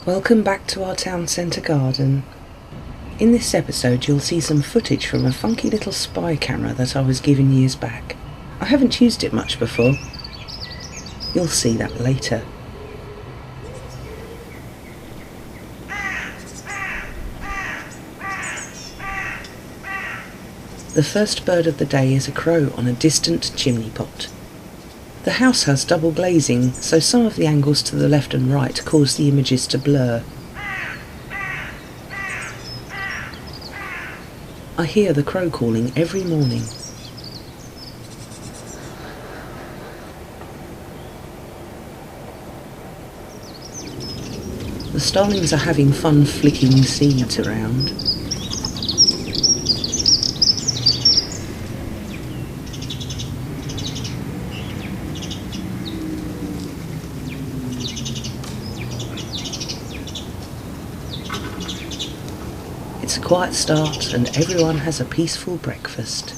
Welcome back to our town centre garden. In this episode you'll see some footage from a funky little spy camera that I was given years back. I haven't used it much before. You'll see that later. The first bird of the day is a crow on a distant chimney pot. The house has double glazing, so some of the angles to the left and right cause the images to blur. I hear the crow calling every morning. The starlings are having fun flicking seeds around. It's a quiet start and everyone has a peaceful breakfast.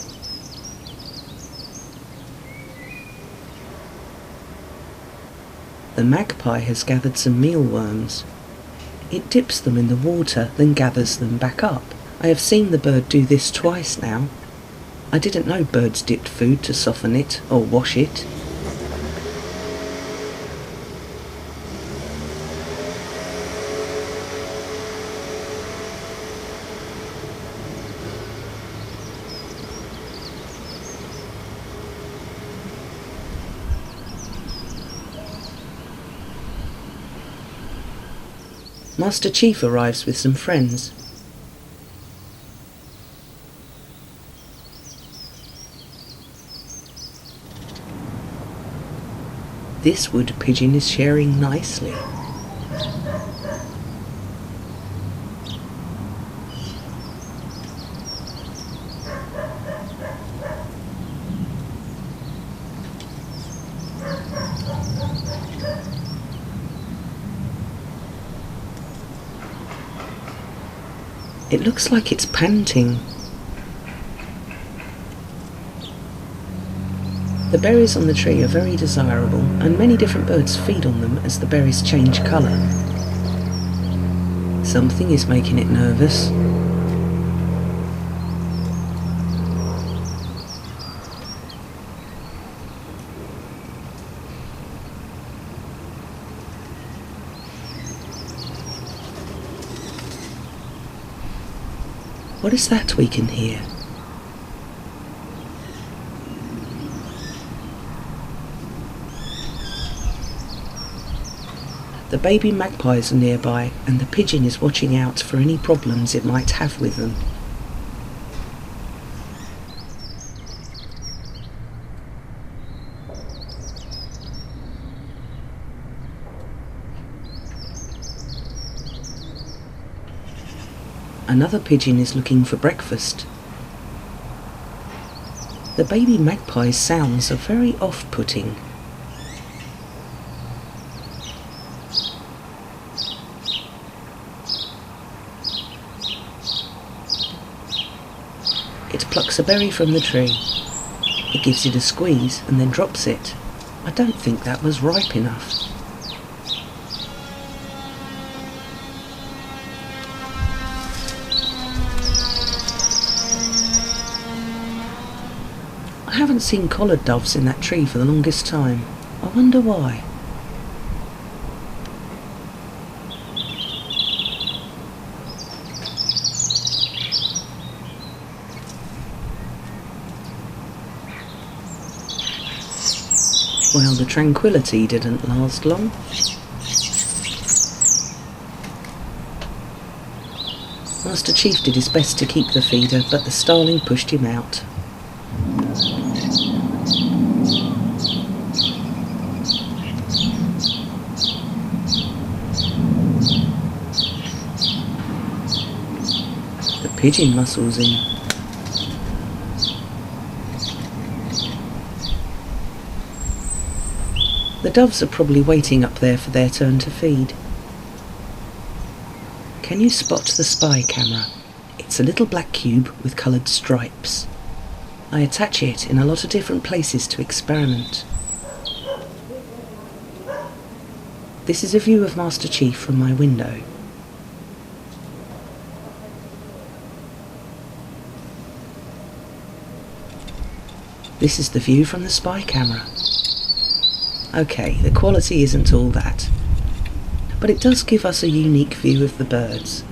The magpie has gathered some mealworms. It dips them in the water, then gathers them back up. I have seen the bird do this twice now. I didn't know birds dipped food to soften it or wash it. Master Chief arrives with some friends. This wood pigeon is sharing nicely. It looks like it's panting. The berries on the tree are very desirable, and many different birds feed on them as the berries change colour. Something is making it nervous. What is that we can hear? The baby magpies are nearby, and the pigeon is watching out for any problems it might have with them. Another pigeon is looking for breakfast. The baby magpie's sounds are very off-putting. It plucks a berry from the tree. It gives it a squeeze and then drops it. I don't think that was ripe enough. I haven't seen collared doves in that tree for the longest time. I wonder why. Well, the tranquility didn't last long. Master Chief did his best to keep the feeder, but the starling pushed him out. The pigeon muscles in. The doves are probably waiting up there for their turn to feed. Can you spot the spy camera? It's a little black cube with coloured stripes. I attach it in a lot of different places to experiment. This is a view of Master Chief from my window. This is the view from the spy camera. Okay, the quality isn't all that, but it does give us a unique view of the birds.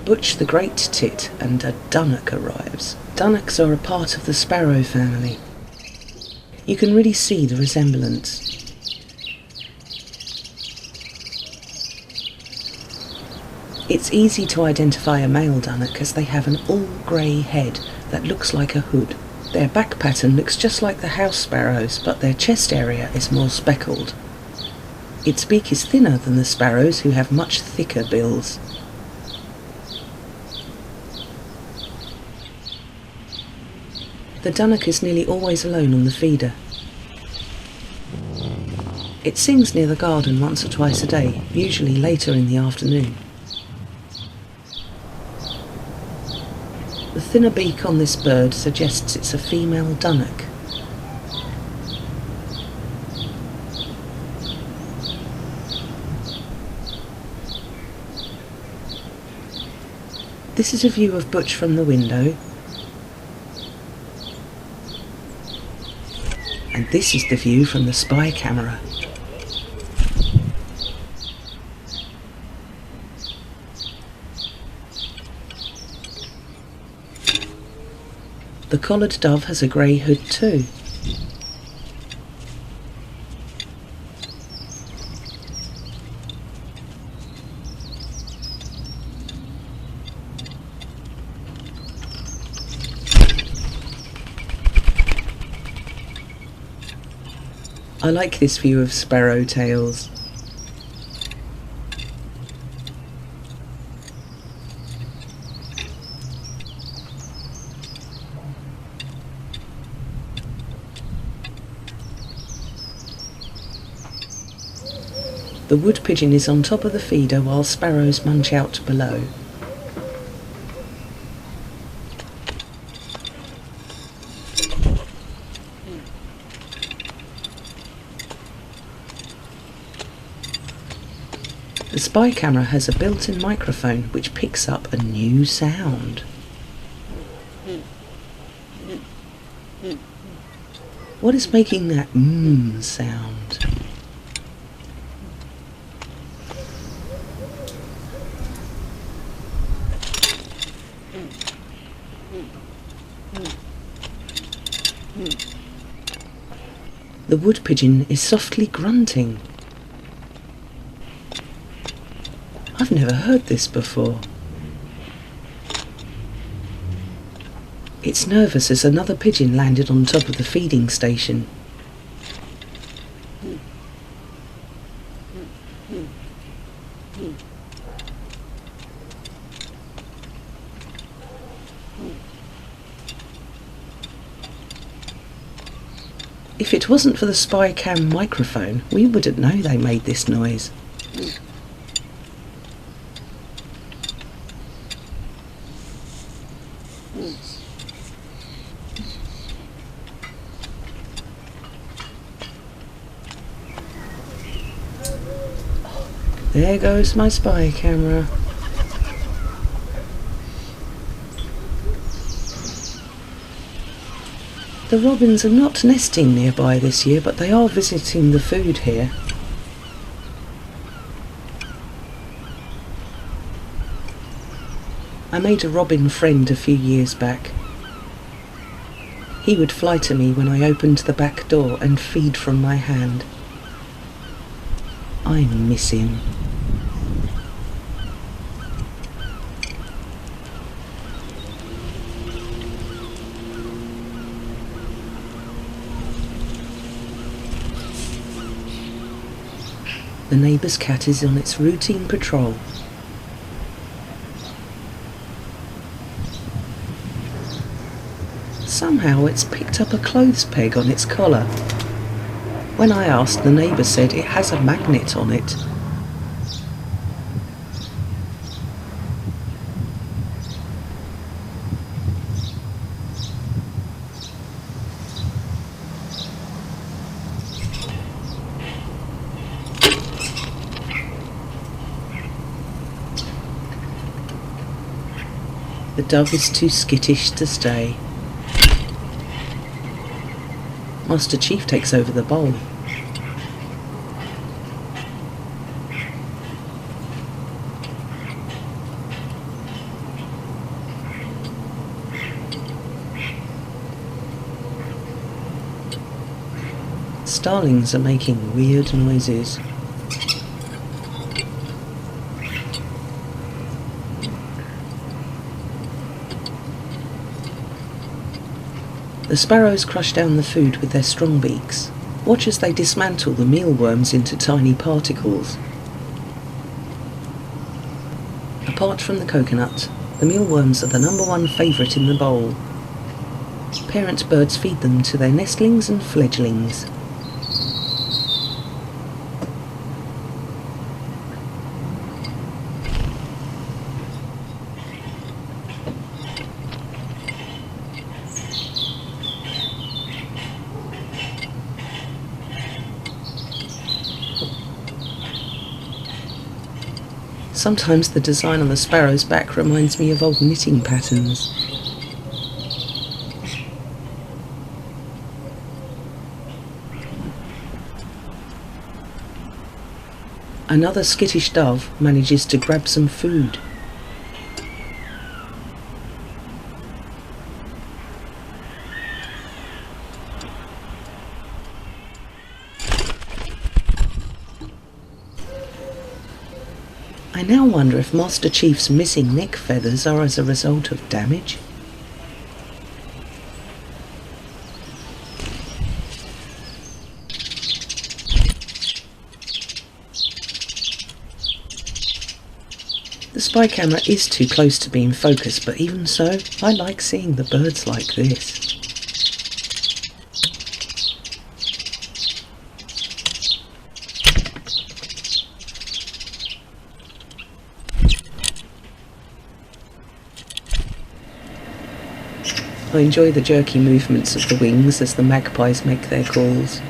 Butch the Great Tit and a dunnock arrives. Dunnocks are a part of the sparrow family. You can really see the resemblance. It's easy to identify a male dunnock as they have an all-grey head that looks like a hood. Their back pattern looks just like the house sparrows, but their chest area is more speckled. Its beak is thinner than the sparrows, who have much thicker bills. The dunnock is nearly always alone on the feeder. It sings near the garden once or twice a day, usually later in the afternoon. The thinner beak on this bird suggests it's a female dunnock. This is a view of Butch from the window. And this is the view from the spy camera. The collared dove has a grey hood too. I like this view of sparrow tails. The wood pigeon is on top of the feeder while sparrows munch out below. The spy camera has a built-in microphone which picks up a new sound. What is making that sound? The wood pigeon is softly grunting. I've never heard this before. It's nervous as another pigeon landed on top of the feeding station. If it wasn't for the spy cam microphone, we wouldn't know they made this noise. There goes my spy camera. The robins are not nesting nearby this year, but they are visiting the food here. I made a robin friend a few years back. He would fly to me when I opened the back door and feed from my hand. I miss him. The neighbour's cat is on its routine patrol. Somehow it's picked up a clothes peg on its collar. When I asked, the neighbour said it has a magnet on it. dove is too skittish to stay. Master Chief takes over the bowl. Starlings are making weird noises. The sparrows crush down the food with their strong beaks. Watch as they dismantle the mealworms into tiny particles. Apart from the coconut, the mealworms are the #1 favourite in the bowl. Parent birds feed them to their nestlings and fledglings. Sometimes the design on the sparrow's back reminds me of old knitting patterns. Another skittish dove manages to grab some food. I now wonder if Master Chief's missing neck feathers are as a result of damage. The spy camera is too close to be in focus, but even so, I like seeing the birds like this. I enjoy the jerky movements of the wings as the magpies make their calls.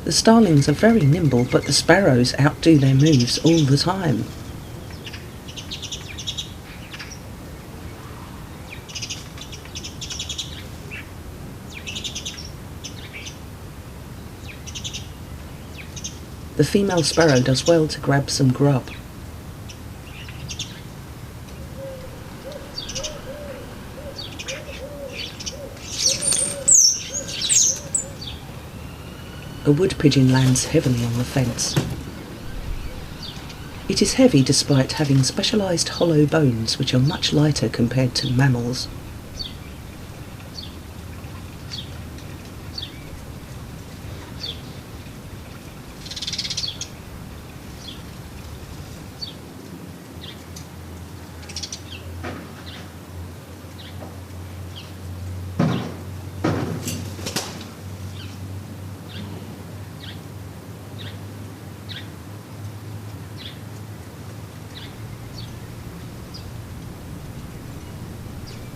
The starlings are very nimble, but the sparrows outdo their moves all the time. The female sparrow does well to grab some grub. A wood pigeon lands heavily on the fence. It is heavy despite having specialised hollow bones which are much lighter compared to mammals.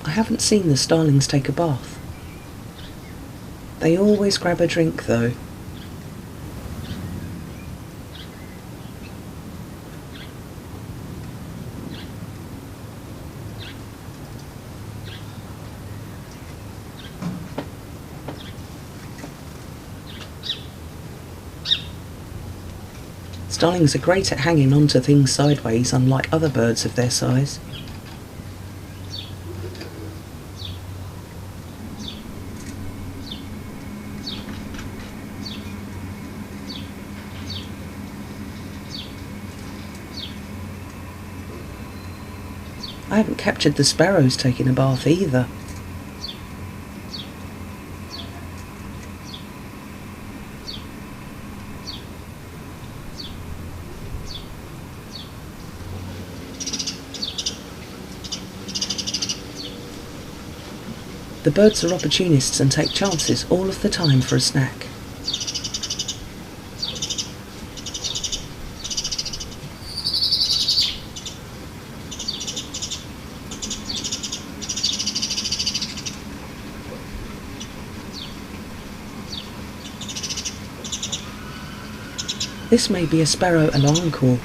I haven't seen the starlings take a bath. They always grab a drink though. Starlings are great at hanging onto things sideways, unlike other birds of their size. I haven't captured the sparrows taking a bath either. The birds are opportunists and take chances all of the time for a snack. This may be a Sparrow Alarm call.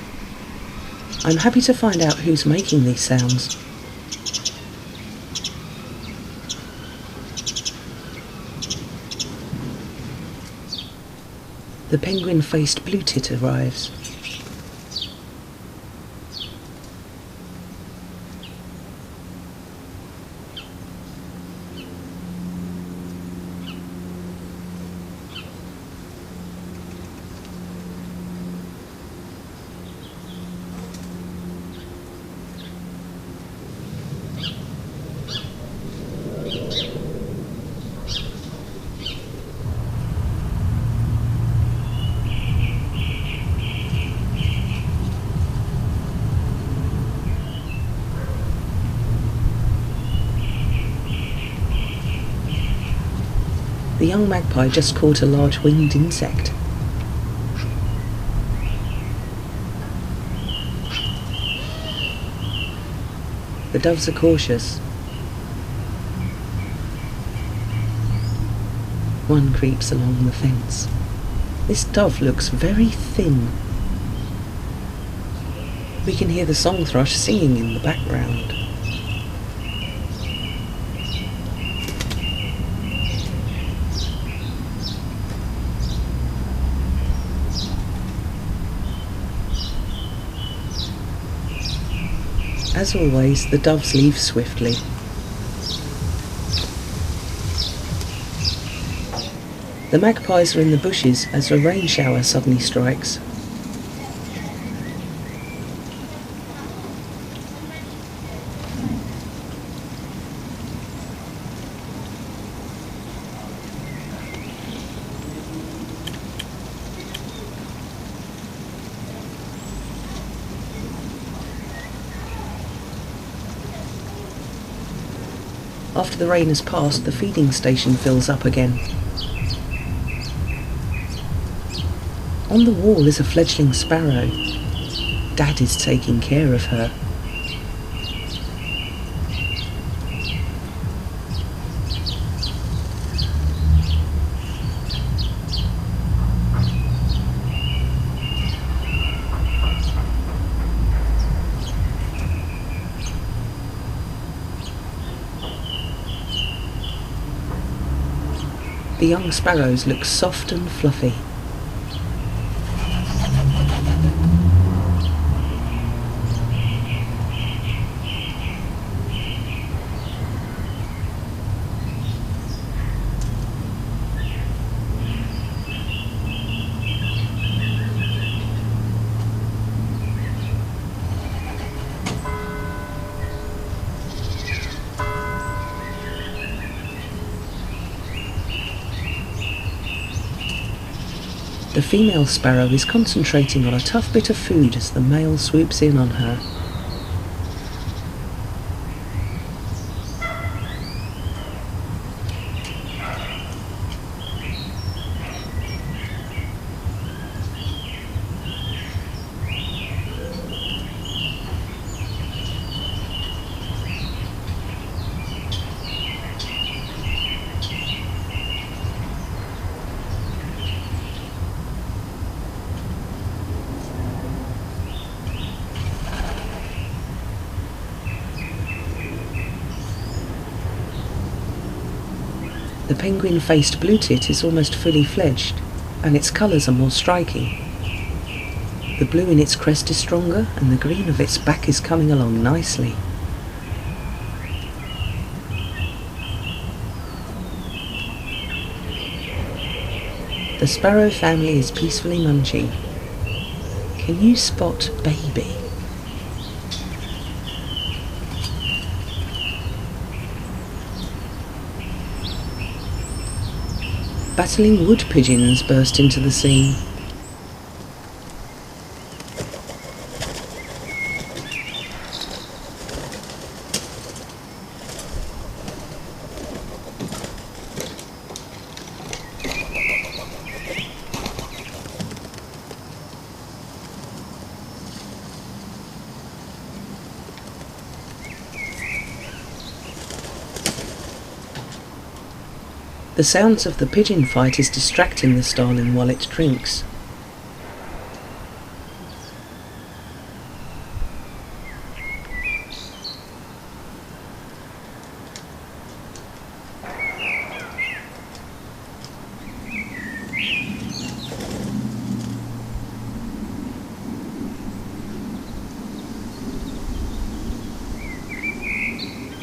I'm happy to find out who's making these sounds. The penguin-faced blue tit arrives. The young magpie just caught a large winged insect. The doves are cautious. One creeps along the fence. This dove looks very thin. We can hear the song thrush singing in the background. As always, the doves leave swiftly. The magpies are in the bushes as a rain shower suddenly strikes. After the rain has passed, the feeding station fills up again. On the wall is a fledgling sparrow. Dad is taking care of her. The young sparrows look soft and fluffy. The female sparrow is concentrating on a tough bit of food as the male swoops in on her. The penguin-faced blue tit is almost fully fledged, and its colours are more striking. The blue in its crest is stronger, and the green of its back is coming along nicely. The sparrow family is peacefully munching. Can you spot baby? Battling wood pigeons burst into the scene. The sounds of the pigeon fight is distracting the starling while it drinks.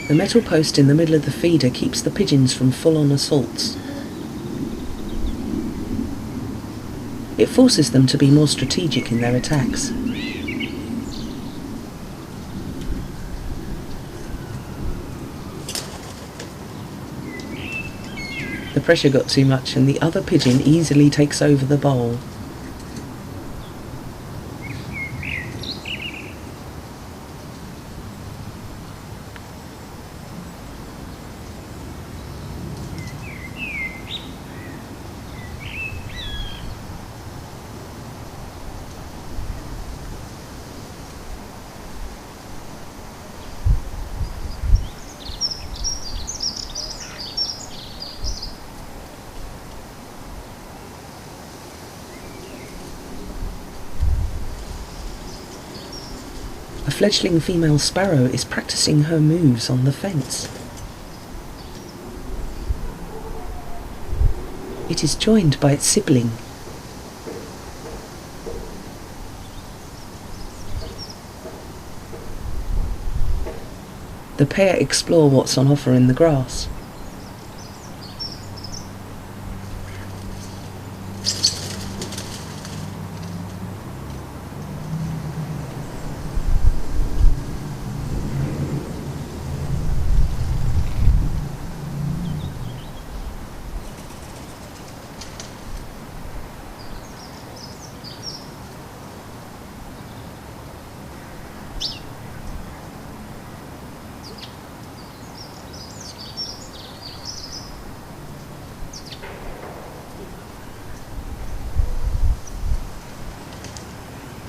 The metal post in the middle of the feeder keeps the pigeons from full-on assaults. It forces them to be more strategic in their attacks. The pressure got too much and the other pigeon easily takes over the bowl. A fledgling female sparrow is practicing her moves on the fence. It is joined by its sibling. The pair explore what's on offer in the grass.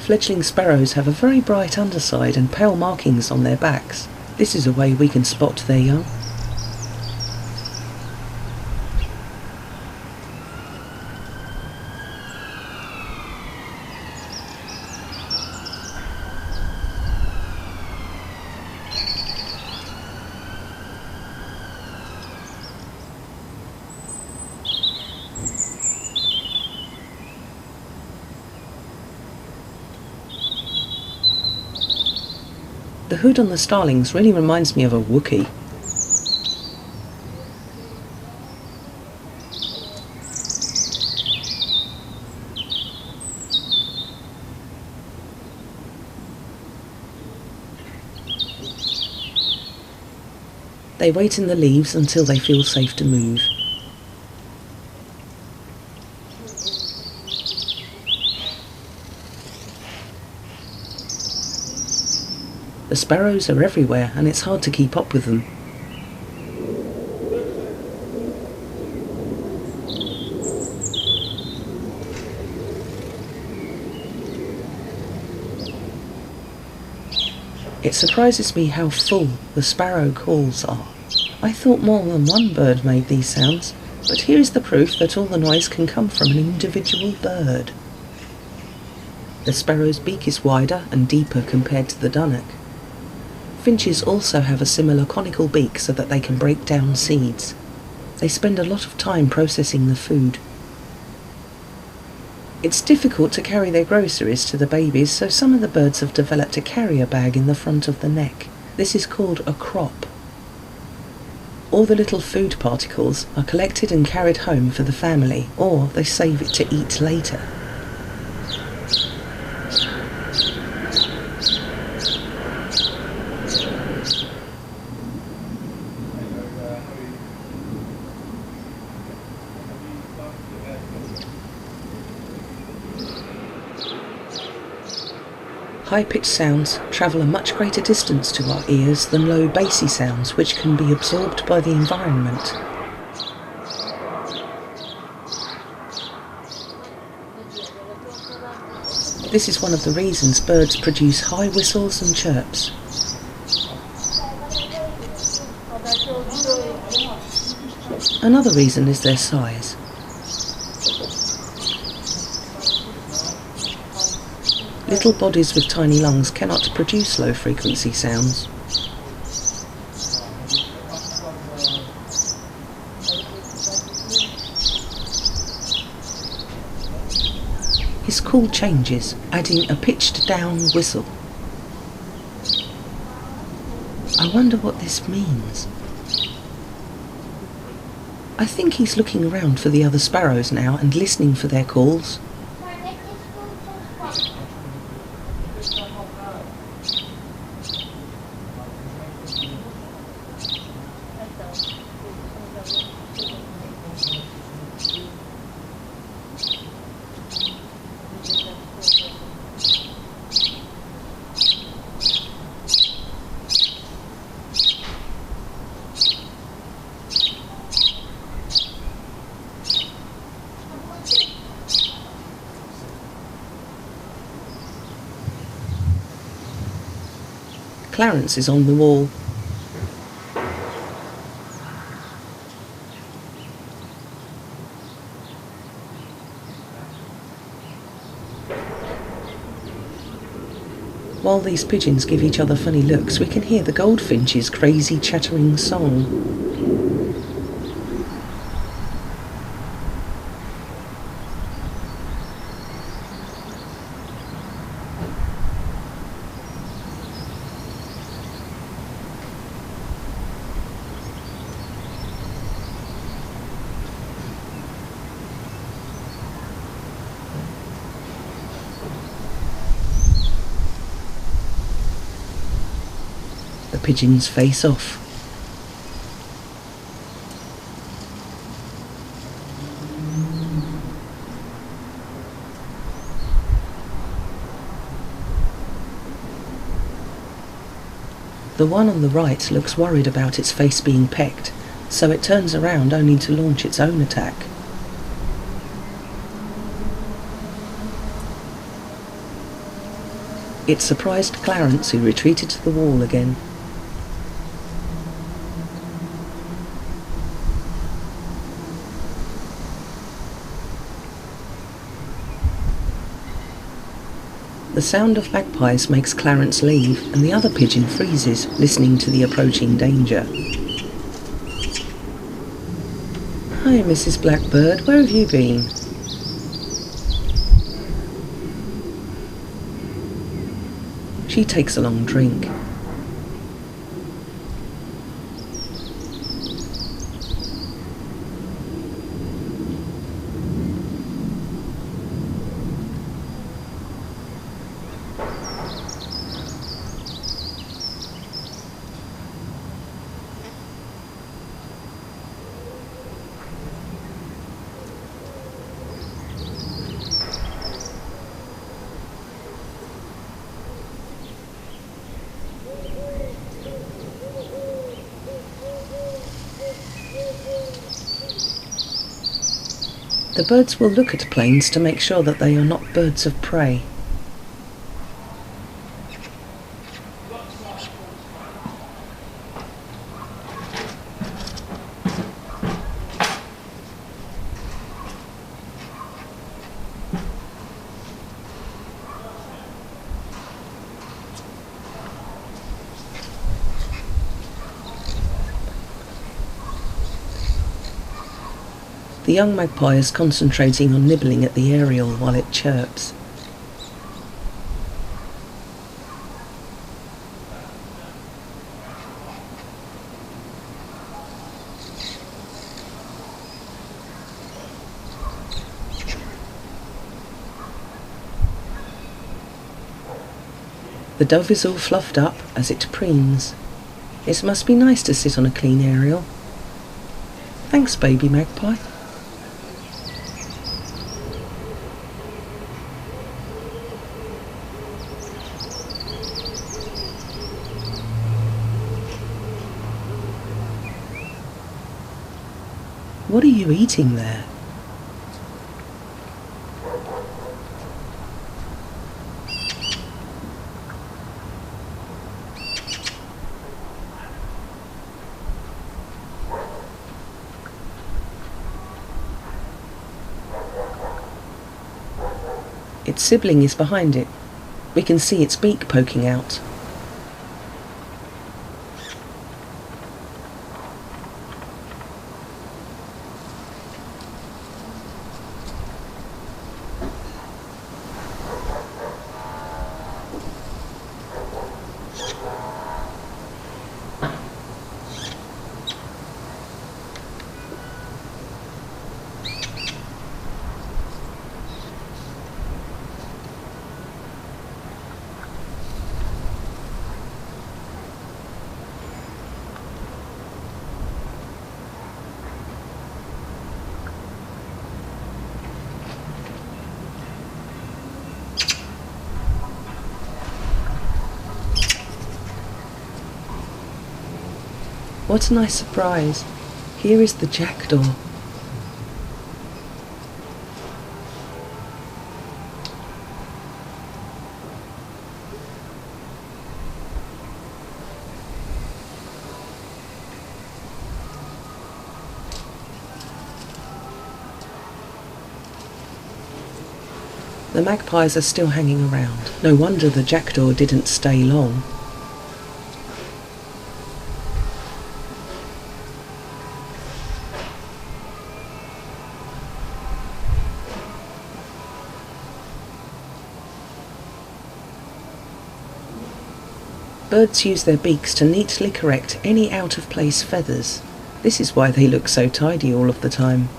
Fledgling sparrows have a very bright underside and pale markings on their backs. This is a way we can spot their young. The hood on the Starlings really reminds me of a Wookiee. They wait in the leaves until they feel safe to move. The sparrows are everywhere and it's hard to keep up with them. It surprises me how full the sparrow calls are. I thought more than one bird made these sounds, but here is the proof that all the noise can come from an individual bird. The sparrow's beak is wider and deeper compared to the dunnock. Finches also have a similar conical beak so that they can break down seeds. They spend a lot of time processing the food. It's difficult to carry their groceries to the babies, so some of the birds have developed a carrier bag in the front of the neck. This is called a crop. All the little food particles are collected and carried home for the family, or they save it to eat later. High-pitched sounds travel a much greater distance to our ears than low bassy sounds, which can be absorbed by the environment. This is one of the reasons birds produce high whistles and chirps. Another reason is their size. Little bodies with tiny lungs cannot produce low-frequency sounds. His call changes, adding a pitched-down whistle. I wonder what this means. I think he's looking around for the other sparrows now and listening for their calls. Clarence is on the wall. While these pigeons give each other funny looks, we can hear the goldfinches' crazy chattering song. The pigeons face off. The one on the right looks worried about its face being pecked, so it turns around only to launch its own attack. It surprised Clarence, who retreated to the wall again. The sound of magpies makes Clarence leave, and the other pigeon freezes, listening to the approaching danger. Hi, Mrs. Blackbird, where have you been? She takes a long drink. The birds will look at planes to make sure that they are not birds of prey. The young magpie is concentrating on nibbling at the aerial while it chirps. The dove is all fluffed up as it preens. It must be nice to sit on a clean aerial. Thanks, baby magpie. What are you eating there? Its sibling is behind it. We can see its beak poking out. What a nice surprise. Here is the jackdaw. The magpies are still hanging around. No wonder the jackdaw didn't stay long. Birds use their beaks to neatly correct any out-of-place feathers. This is why they look so tidy all of the time.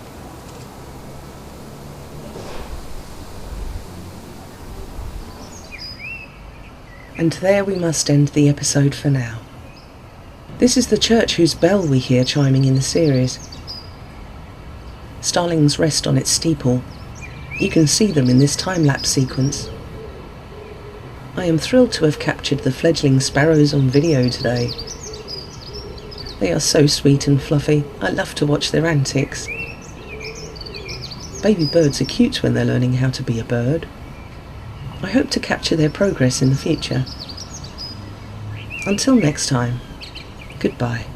And there we must end the episode for now. This is the church whose bell we hear chiming in the series. Starlings rest on its steeple. You can see them in this time-lapse sequence. I am thrilled to have captured the fledgling sparrows on video today. They are so sweet and fluffy. I love to watch their antics. Baby birds are cute when they're learning how to be a bird. I hope to capture their progress in the future. Until next time, goodbye.